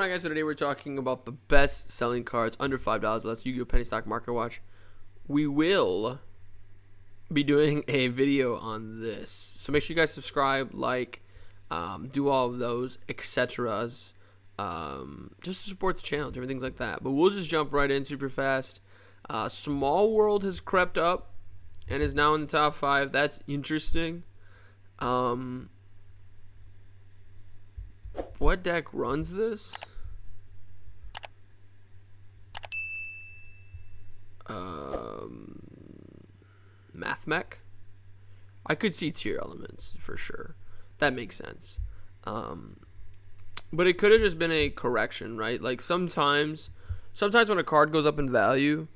Alright guys, so today we're talking about the best selling cards under $5. That's Yugioh Penny Stock Market Watch. We will be doing a video on this. So make sure you guys subscribe, like, do all of those, etc. Just to support the channel, different things like that. But we'll just jump right in super fast. Small World has crept up and is now in the top 5. That's interesting. What deck runs this? Mathmech? I could see tier elements for sure. That makes sense. But it could have just been a correction, right? Like sometimes when a card goes up in value,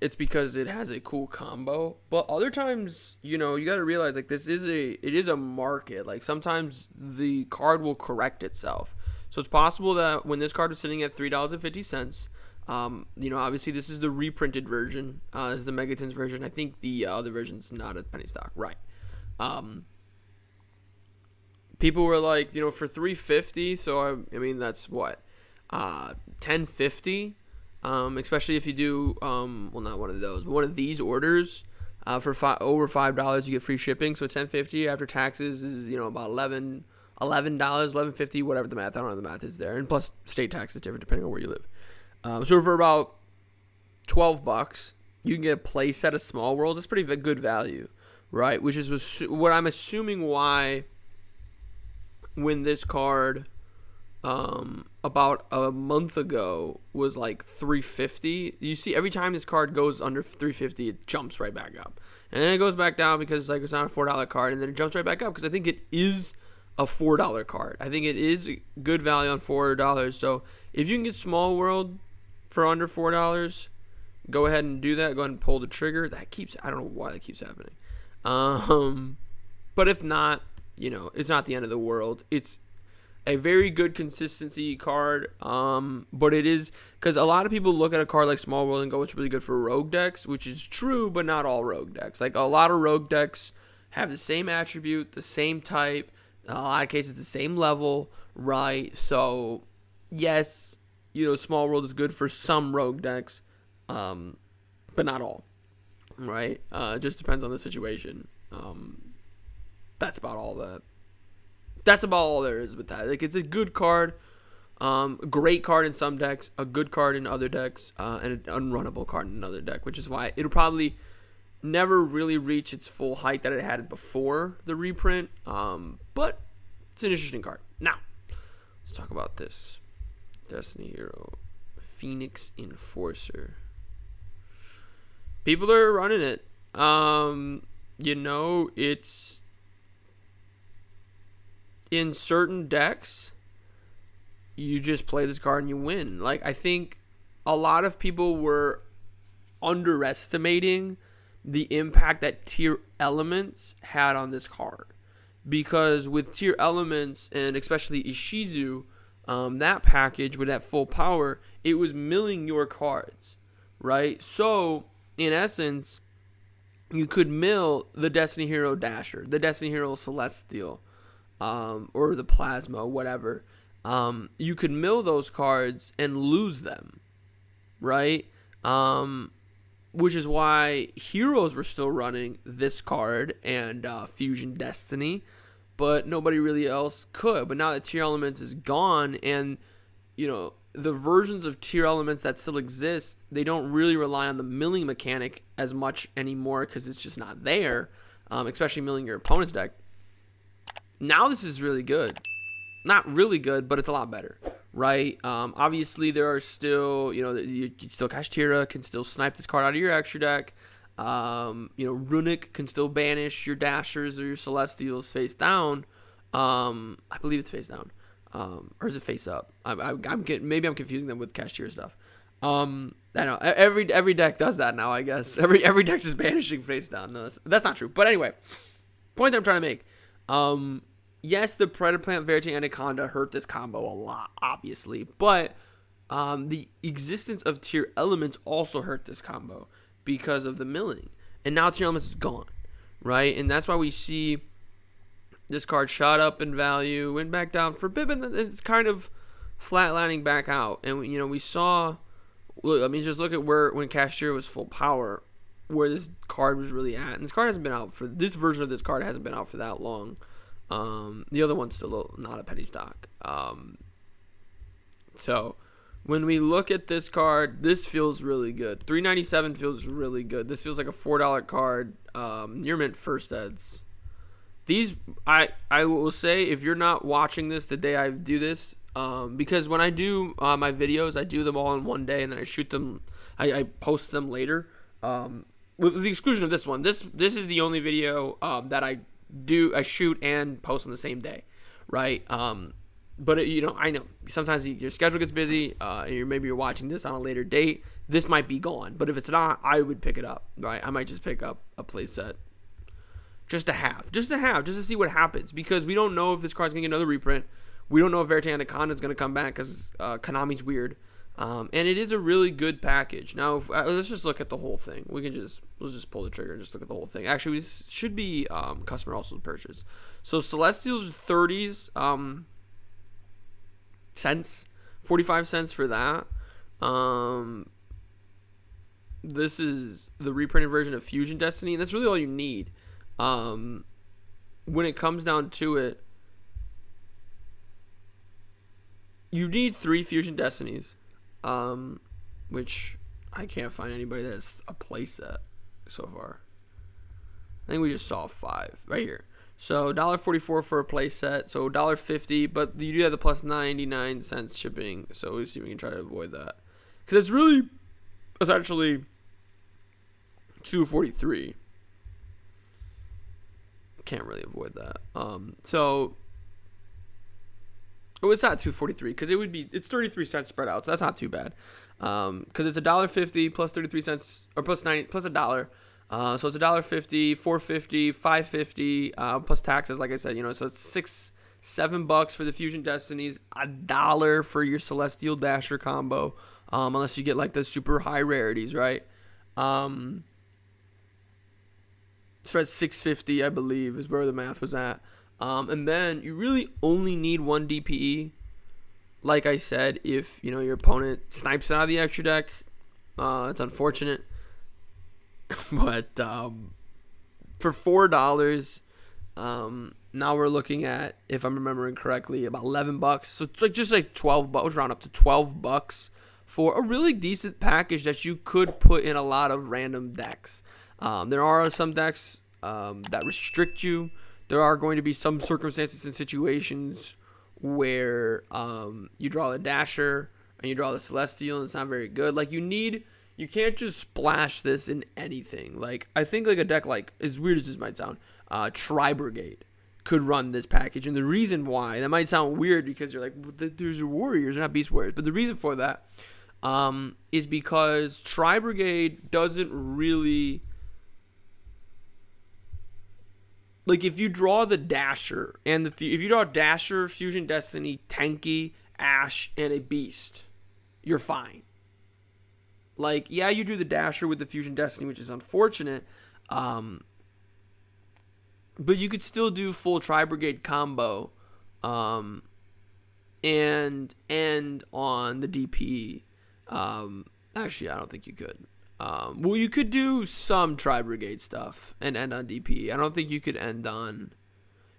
it's because it has a cool combo. But other times, you know, you got to realize like it is a market. Like sometimes the card will correct itself. So it's possible that when this card is sitting at $3.50, you know, obviously this is the reprinted version. This is the Megatons version. I think the other version's not a penny stock, right? People were like, you know, for $3.50. So I mean that's what, $10.50. Especially if you do, well, not one of those, but one of these orders, for over $5, you get free shipping. So $10.50 after taxes is, you know, about $11, $11.50, whatever the math. I don't know the math is there, and plus state tax is different depending on where you live. So for about $12, you can get a play set of Small Worlds. That's pretty good value, right? Which is what I'm assuming why when this card about a month ago was like $3.50. You see, every time this card goes under $3.50, it jumps right back up, and then it goes back down because like it's not a $4 card, and then it jumps right back up because I think it is a $4 card. I think it is good value on $4. So if you can get Small World for under $4, go ahead and do that. Go ahead and pull the trigger. I don't know why that keeps happening. But if not, you know, it's not the end of the world. It's a very good consistency card, but it is because a lot of people look at a card like Small World and go, it's really good for rogue decks, which is true, but not all rogue decks. Like a lot of rogue decks have the same attribute, the same type, in a lot of cases the same level, right? So yes, you know, Small World is good for some rogue decks, but not all, right? It just depends on the situation. That's about all that. That's about all there is with that. Like, it's a good card, great card in some decks, a good card in other decks, and an unrunnable card in another deck, which is why it'll probably never really reach its full height that it had before the reprint. But it's an interesting card. Now, let's talk about this. Destiny Hero, Phoenix Enforcer. People are running it. You know, it's in certain decks, you just play this card and you win. Like, I think a lot of people were underestimating the impact that tier elements had on this card. Because with tier elements, and especially Ishizu, that package with that full power, it was milling your cards, right? So, in essence, you could mill the Destiny Hero Dasher, the Destiny Hero Celestial, or the Plasma, whatever. You could mill those cards and lose them, right? Which is why Heroes were still running this card and Fusion Destiny, but nobody really else could. But now that Tier Elements is gone, and you know the versions of Tier Elements that still exist, they don't really rely on the milling mechanic as much anymore because it's just not there, especially milling your opponent's deck. Now this is really good. Not really good, but it's a lot better, right? Obviously, there are still, you know, Kashtira can still snipe this card out of your extra deck. You know, Runic can still banish your Dashers or your Celestials face down. I believe it's face down. Or is it face up? Maybe I'm confusing them with Kashtira stuff. I know every deck does that now, I guess. Every deck's just banishing face down. No, that's not true. But anyway, point that I'm trying to make. Yes, the Predaplant Verite Anaconda hurt this combo a lot, obviously, but the existence of tier elements also hurt this combo because of the milling. And now tier elements is gone, right? And that's why we see this card shot up in value, went back down for a bit, and it's kind of flatlining back out. And we saw. Look, I mean, just look at when Cashier was full power, where this card was really at. And this card hasn't been out for this version of this card hasn't been out for that long. The other one's still not a penny stock. So when we look at this card, this feels really good. $3.97 feels really good. This feels like a $4 card. Near mint first eds. These I will say, if you're not watching this the day I do this, because when I do my videos, I do them all in one day and then I shoot them. I post them later. With the exclusion of this one, this is the only video that I shoot and post on the same day, right? But I know sometimes your schedule gets busy. Maybe you're watching this on a later date. This might be gone, but if it's not, I would pick it up, right? I might just pick up a playset just to see what happens, because we don't know if this card's gonna get another reprint. We don't know if Verite Anaconda is gonna come back because Konami's weird. And it is a really good package. Now, let's just look at the whole thing. We'll just pull the trigger and just look at the whole thing. Actually, we should be customer also purchase. So Celestials 30s cents, 45 cents for that. This is the reprinted version of Fusion Destiny, and that's really all you need. When it comes down to it, you need 3 Fusion Destinies. Which I can't find anybody that's a playset so far. I think we just saw 5 right here. So $1.44 for a playset, so $1.50, but you do have the plus 99 cents shipping. So we'll see if we can try to avoid that, because it's really essentially $2.43. Can't really avoid that. It's not $2.43 because it's 33 cents spread out, so that's not too bad. Because it's $1.50 plus 33 cents or plus $1. So it's $1.50, $4.50, $5.50 plus taxes. Like I said, so it's $6-7 for the Fusion Destinies, $1 for your Celestial Dasher combo, unless you get like the super high rarities, right? So that's $6.50, I believe, is where the math was at. And then you really only need 1 DPE. Like I said, if your opponent snipes it out of the extra deck, it's unfortunate. But for $4, now we're looking at, if I'm remembering correctly, about $11. So it's just like $12. Round up to $12 for a really decent package that you could put in a lot of random decks. There are some decks that restrict you. There are going to be some circumstances and situations where you draw the Dasher and you draw the Celestial and it's not very good. Like you can't just splash this in anything. Like I think like a deck, like as weird as this might sound, Tri-Brigade could run this package. And the reason why, that might sound weird because you're like, well, there's Warriors, they're not Beast Warriors. But the reason for that is because Tri-Brigade doesn't really... Like, if you draw the Dasher, and if you draw Dasher, Fusion Destiny, Tenki, Ash, and a Beast, you're fine. Like, yeah, you do the Dasher with the Fusion Destiny, which is unfortunate, but you could still do full Tri-Brigade combo, and end on the DPE. Actually, I don't think you could. Well, you could do some Tri-Brigade stuff and end on DP. I don't think you could end on...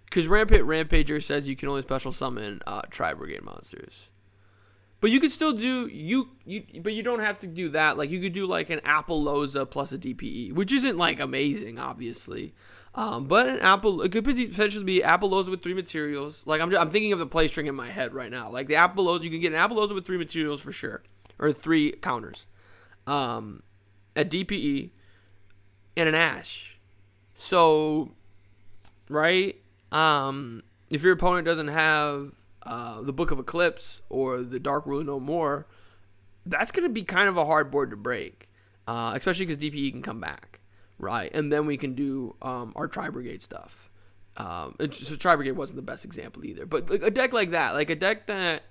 Because Rampager says you can only special summon Tri-Brigade monsters. But you could still do... But you don't have to do that. Like, you could do, like, an Appaloosa plus a DPE, which isn't, like, amazing, obviously. But it could potentially be Appaloosa with 3 materials. Like, I'm thinking of the play string in my head right now. Like, the Appaloosa... You can get an Appaloosa with 3 materials for sure. Or 3 counters. A DPE, and an Ash. So, right? If your opponent doesn't have the Book of Eclipse or the Dark Ruler No More, that's going to be kind of a hard board to break. Especially because DPE can come back, right? And then we can do our Tri-Brigade stuff. So Tri-Brigade wasn't the best example either. But like, a deck like that, like a deck that,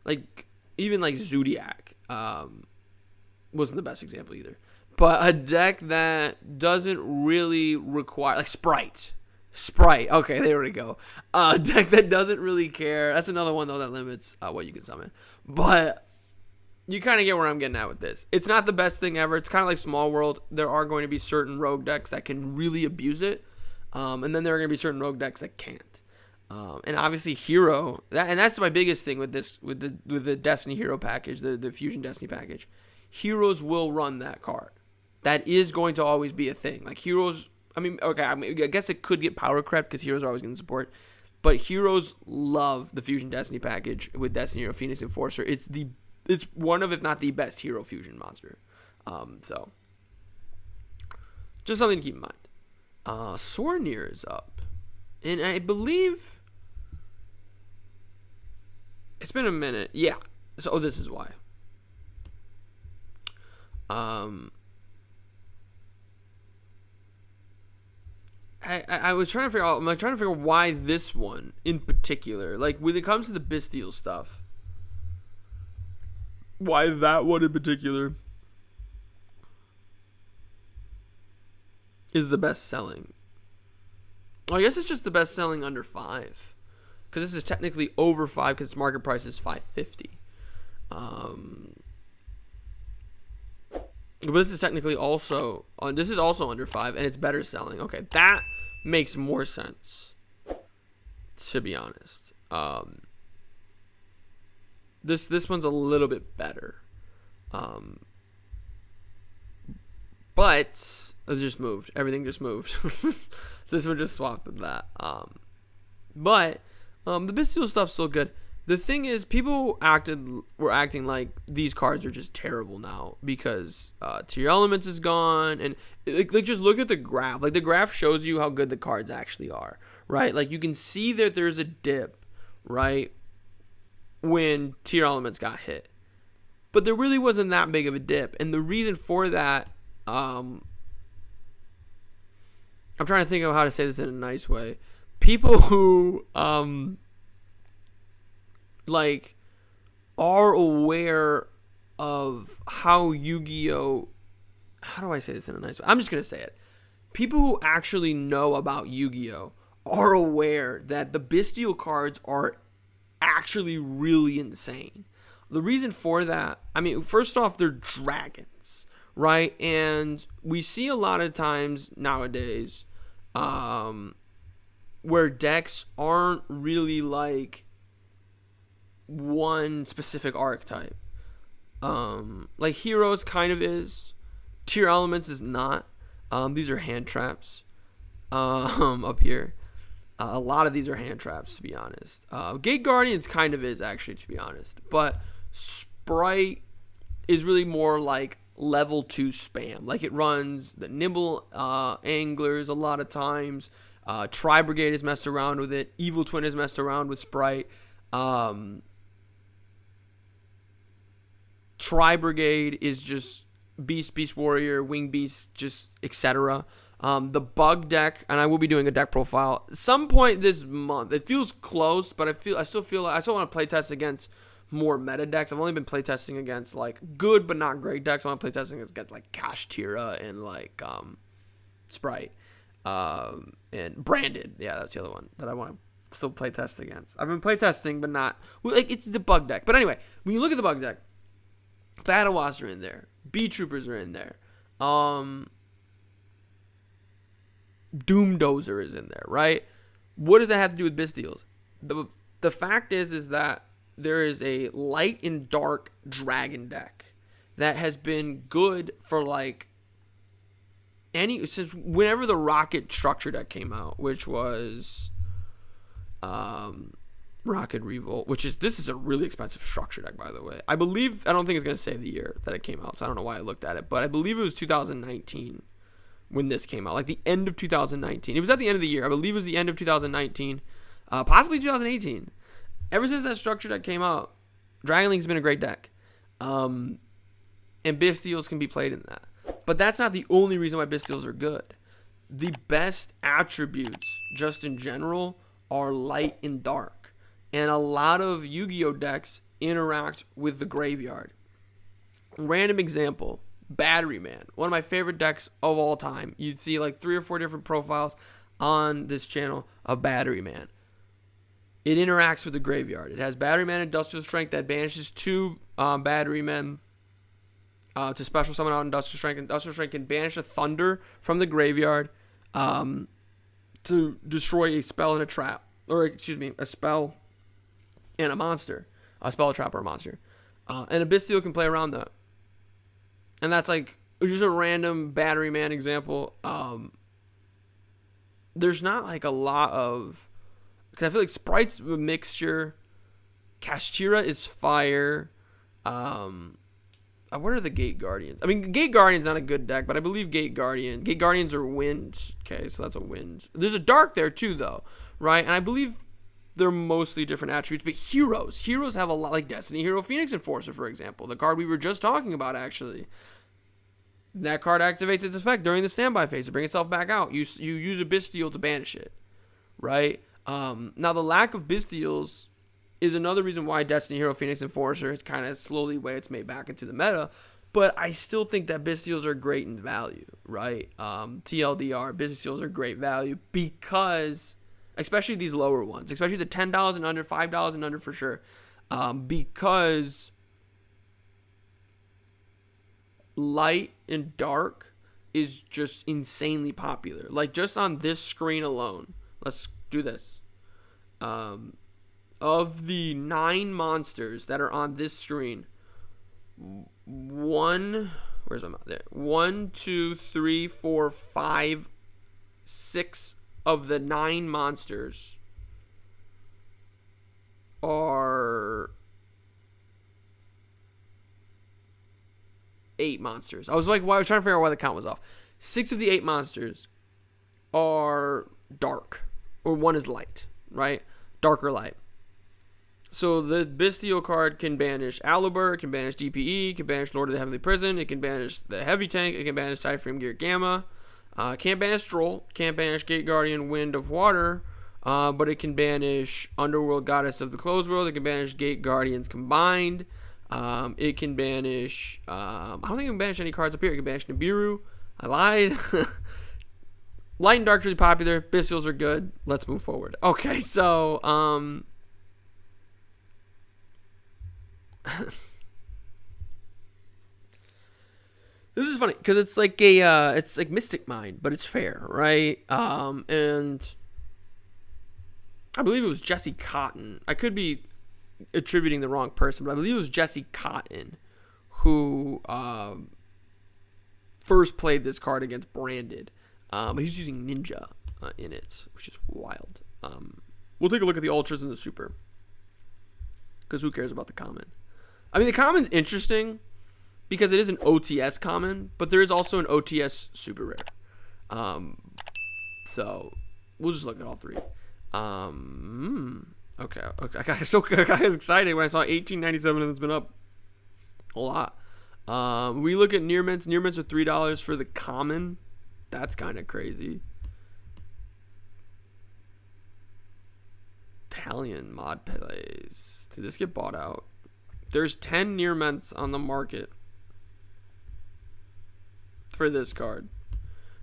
like, even like Zodiac wasn't the best example either. But a deck that doesn't really require... Like, Sprite. Sprite. Okay, there we go. Deck that doesn't really care. That's another one, though, that limits what you can summon. But you kind of get where I'm getting at with this. It's not the best thing ever. It's kind of like Small World. There are going to be certain rogue decks that can really abuse it. And then there are going to be certain rogue decks that can't. And obviously Hero, and that's my biggest thing with this, with the Destiny Hero package, the Fusion Destiny package. Heroes will run that card. That is going to always be a thing. Like Heroes, I guess it could get power crept because Heroes are always going to support. But Heroes love the Fusion Destiny package with Destiny Hero Phoenix Enforcer. It's one of, if not the best Hero Fusion monster. So just something to keep in mind. Sornir is up. And I believe it's been a minute. Yeah. So this is why. I was trying to figure out. I'm trying to figure out why this one in particular. Like when it comes to the Bestial stuff, why that one in particular is the best selling. Well, I guess it's just the best selling under 5, because this is technically over 5 because its market price is $5.50. But this is technically also under 5, and it's better selling. Okay, that makes more sense, to be honest. This one's a little bit better, but it just moved. Everything just moved. So this one just swapped with that. But the Bestial stuff's still good. The thing is, people were acting like these cards are just terrible now because Tier Elements is gone, and like just look at the graph. Like the graph shows you how good the cards actually are, right? Like you can see that there's a dip, right, when Tier Elements got hit, but there really wasn't that big of a dip, and the reason for that, I'm trying to think of how to say this in a nice way. People who like are aware of how Yu-Gi-Oh, how do I say this in a nice way? I'm just going to say it. People who actually know about Yu-Gi-Oh are aware that the Bestial cards are actually really insane. The reason for that, first off, they're dragons, right? And we see a lot of times nowadays where decks aren't really like one specific archetype. Like Heroes kind of is. Tier Elements is not. These are hand traps up here. A lot of these are hand traps, to be honest. Gate Guardians kind of is, actually, to be honest. But Sprite is really more like level 2 spam. Like it runs the Nimble Anglers a lot of times. Tri Brigade has messed around with it. Evil Twin has messed around with Sprite. Tri Brigade is just Beast Warrior, Wing Beast, just etc. The bug deck, and I will be doing a deck profile at some point this month. It feels close, but I still want to playtest against more meta decks. I've only been playtesting against like good but not great decks. I want to playtesting against like Kashtira and like Sprite, and Branded. Yeah, that's the other one that I want to still playtest against. I've been playtesting, but not like it's the bug deck. But anyway, when you look at the bug deck, Battle Wasps are in there. Bee Troopers are in there. Doom Dozer is in there, right? What does that have to do with Bestials? The fact is that there is a light and dark dragon deck that has been good for like since whenever the Rocket structure deck came out, which was Rocket Revolt, this is a really expensive structure deck, by the way. I don't think it's going to say the year that it came out, so I don't know why I looked at it, but I believe it was 2019 when this came out, like the end of 2019. It was at the end of the year. I believe it was the end of 2019, possibly 2018. Ever since that structure deck came out, Dragon League's been a great deck, and Bestials can be played in that. But that's not the only reason why Bestials are good. The best attributes, just in general, are light and dark. And a lot of Yu-Gi-Oh decks interact with the graveyard. Random example, Battery Man, one of my favorite decks of all time. You see like 3 or 4 different profiles. on this channel of Battery Man. It interacts with the graveyard. It has Battery Man Industrial Strength that banishes 2 Battery Men to special summon out Industrial Strength. Industrial Strength can banish a Thunder from the graveyard to destroy a spell and a trap. Or, excuse me, a spell and a monster. A spell, a trap, or a monster. And a Bystial can play around that. And that's like just a random Battery Man example. There's not like a lot of... Because I feel like Sprite's a mixture. Kashtira is fire. What are the Gate Guardians? I mean, Gate Guardian's not a good deck, but I believe Gate Guardians are wind. Okay, so that's a wind. There's a dark there too, though, right? And I believe they're mostly different attributes. But heroes have a lot, like Destiny Hero Phoenix Enforcer, for example. The card we were just talking about, actually. That card activates its effect during the standby phase to bring itself back out. You use a Bystial to banish it, right? Now, the lack of Bystials is another reason why Destiny Hero Phoenix Enforcer has kind of slowly way its way back into the meta. But I still think that Bystials are great in value, right? TLDR, Bystials are great value because, especially these lower ones, especially the $10 and under, $5 and under for sure, because light and dark is just insanely popular. Like, just on this screen alone, let's do this. Of the 9 monsters that are on this screen, where's my mouth? There. 1, 2, 3, 4, 5, 6 of the 9 monsters are 8 monsters. I was trying to figure out why the count was off. 6 of the 8 monsters are dark, or 1 is light, right? Dark or light. So the Bystial card can banish Alubur, it can banish DPE, it can banish Lord of the Heavenly Prison, it can banish the Heavy Tank, it can banish Cyframe Gear Gamma, can't banish Stroll, can't banish Gate Guardian Wind of Water, but it can banish Underworld Goddess of the Closed World, it can banish Gate Guardians combined, it can banish, I don't think it can banish any cards up here, it can banish Nibiru, I lied. Light and Dark is really popular, Bystials are good, let's move forward. Okay, so, this is funny because it's like it's like Mystic Mind, but it's fair, right? And I believe it was Jesse Cotton. I could be attributing the wrong person, but I believe it was Jesse Cotton who first played this card against Branded, but he's using Ninja in it, which is wild. We'll take a look at the Ultras and the Super because who cares about the common? I mean, the common's interesting because it is an OTS common, but there is also an OTS super rare. So we'll just look at all 3. Okay. I got excited when I saw 1897 and it's been up a lot. We look at near mints. Near mints are $3 for the common. That's kind of crazy. Italian mod plays. Did this get bought out? There's 10 near mints on the market for this card.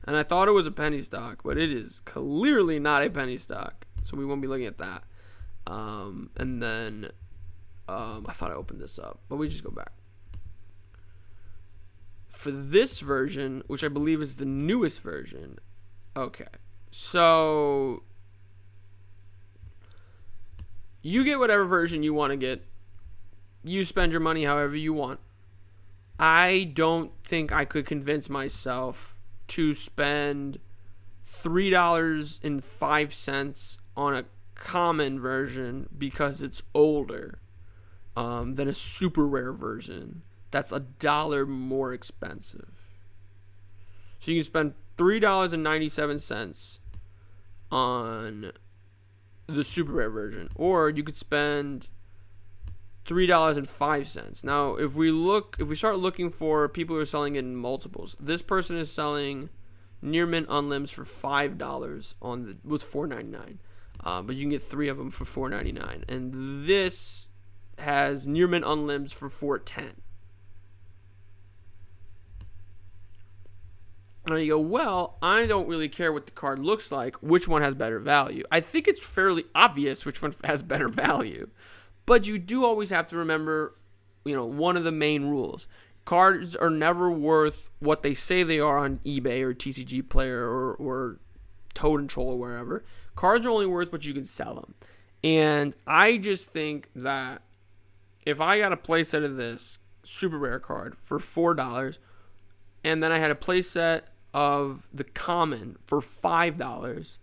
And I thought it was a penny stock, but it is clearly not a penny stock. So we won't be looking at that. And then I thought I opened this up, but we just go back. For this version, which I believe is the newest version. Okay. So you get whatever version you want to get. You spend your money however you want. I don't think I could convince myself to spend $3.05 on a common version because it's older than a super rare version that's $1 more expensive. So you can spend $3.97 on the super rare version, or you could spend $3.05. Now, if we start looking for people who are selling it in multiples, this person is selling near mint unlims for $5 was $4.99. But you can get 3 of them for $4.99, and this has near mint unlims for $4.10. And you go, well, I don't really care what the card looks like. Which one has better value? I think it's fairly obvious which one has better value. But you do always have to remember, one of the main rules. Cards are never worth what they say they are on eBay or TCG Player or Toad and Troll or wherever. Cards are only worth what you can sell them. And I just think that if I got a playset of this super rare card for $4, and then I had a playset of the common for $5,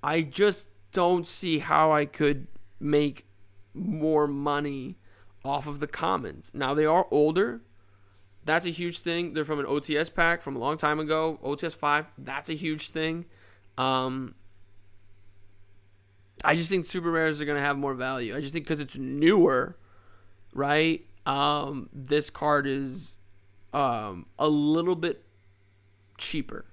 I just don't see how I could make more money off of the commons. Now, they are older. That's a huge thing. They're from an OTS pack from a long time ago. OTS 5, that's a huge thing. I just think super rares are going to have more value. I just think because it's newer, right? This card is a little bit cheaper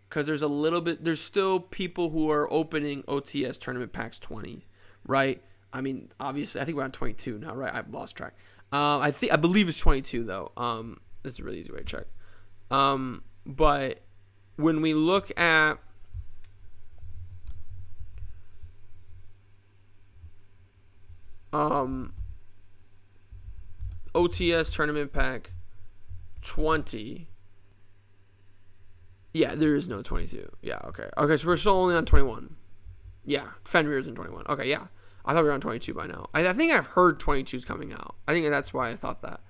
because there's still people who are opening OTS tournament packs 20, right? I mean, obviously, I think we're on 22 now, right? I've lost track. I believe it's 22 though. This is a really easy way to check. But when we look at OTS tournament pack 20. Yeah, there is no 22. Yeah, okay. Okay, so we're still only on 21. Yeah, Fenrir's in 21. Okay, yeah. I thought we were on 22 by now. I think I've heard 22 is coming out. I think that's why I thought that.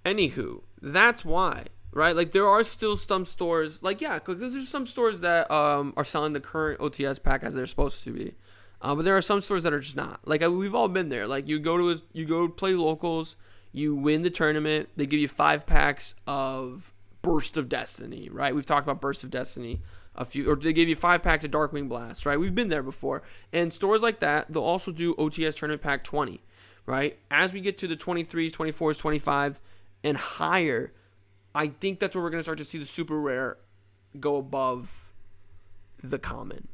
Anywho, that's why, right? Like, there are still some stores, like, yeah, because there's some stores that are selling the current OTS pack as they're supposed to be. But there are some stores that are just not. Like, we've all been there. Like, you go play locals, you win the tournament, they give you 5 packs of Burst of Destiny, right? We've talked about Burst of Destiny or they give you 5 packs of Darkwing Blast, right? We've been there before. And stores like that, they'll also do OTS tournament pack 20, right? As we get to the 23s, 24s, 25s, and higher, I think that's where we're going to start to see the super rare go above the common.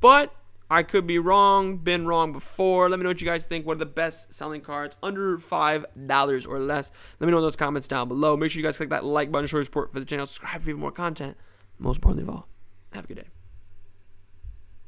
But I could be wrong, been wrong before. Let me know what you guys think. What are the best selling cards under $5 or less? Let me know in those comments down below. Make sure you guys click that like button, show your support for the channel, subscribe for even more content. Most importantly of all, have a good day.